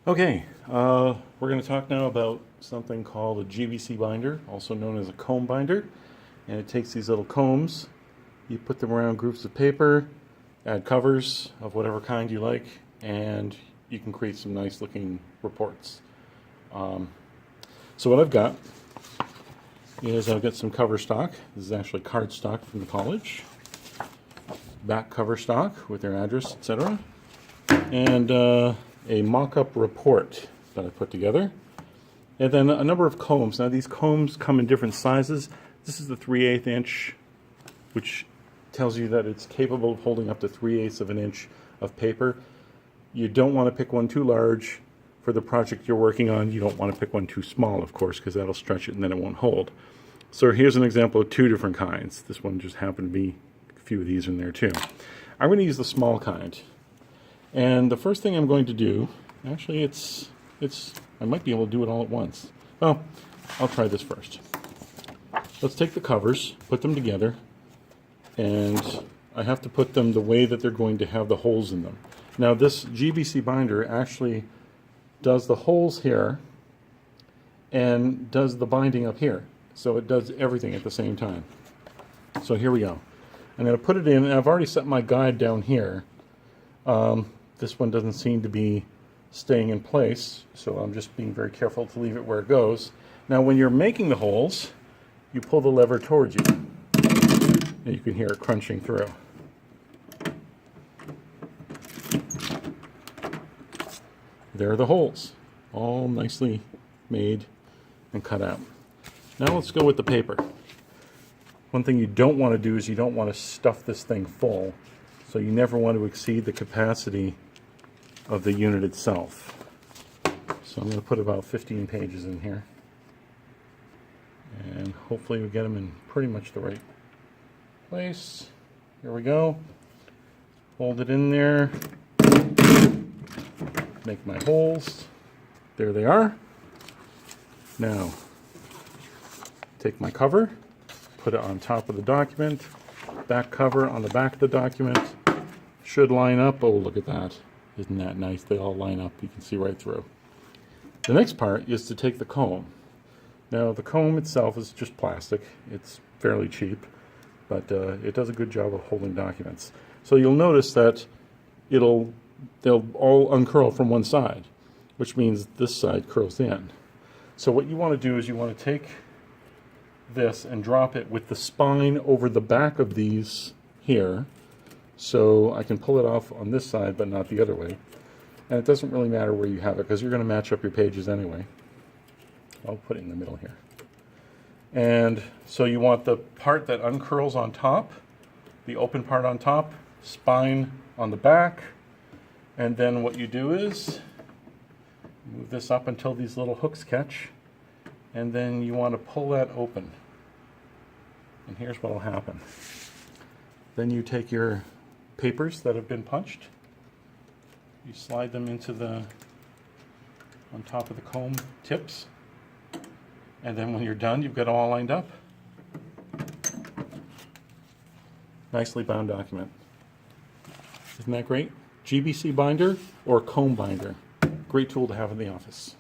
Okay, we're going to talk now about something called a GBC binder, also known as a comb binder. And it takes these little combs, you put them around groups of paper, add covers of whatever kind you like, and you can create some nice looking reports. So what I've got is I've got some cover stock. This is actually card stock from the college. Back cover stock with their address, etc. And a mock-up report that I put together. And then a number of combs. Now these combs come in different sizes. This is the 3/8 inch, which tells you that it's capable of holding up to 3/8 of an inch of paper. You don't want to pick one too large for the project you're working on. You don't want to pick one too small, of course, because that'll stretch it and then it won't hold. So here's an example of two different kinds. This one just happened to be a few of these in there too. I'm going to use the small kind. And the first thing I'm going to do, actually I might be able to do it all at once. Well, I'll try this first. Let's take the covers, put them together, and I have to put them the way that they're going to have the holes in them. Now this GBC binder actually does the holes here and does the binding up here. So it does everything at the same time. So here we go. I'm going to put it in, and I've already set my guide down here. This one doesn't seem to be staying in place, so I'm just being very careful to leave it where it goes. Now when you're making the holes, you pull the lever towards you, and you can hear it crunching through. There are the holes, all nicely made and cut out. Now let's go with the paper. One thing you don't want to do is you don't want to stuff this thing full, so you never want to exceed the capacity of the unit itself. So I'm going to put about 15 pages in here, and hopefully we get them in pretty much the right place. Here we go. Hold it in there. Make my holes. There they are. Now, take my cover, put it on top of the document, back cover on the back of the document. Should line up. Oh, look at that. Isn't that nice? They all line up. You can see right through. The next part is to take the comb. Now, the comb itself is just plastic. It's fairly cheap, but it does a good job of holding documents. So you'll notice that they'll all uncurl from one side, which means this side curls in. So what you want to do is you want to take this and drop it with the spine over the back of these here, so I can pull it off on this side but not the other way. And it doesn't really matter where you have it because you're going to match up your pages anyway. I'll put it in the middle here. And so you want the part that uncurls on top, the open part on top, spine on the back, and then what you do is move this up until these little hooks catch, and then you want to pull that open. And here's what will happen. Then you take your papers that have been punched, you slide them into on top of the comb tips, and then when you're done, you've got it all lined up. Nicely bound document. Isn't that great? GBC binder or comb binder. Great tool to have in the office.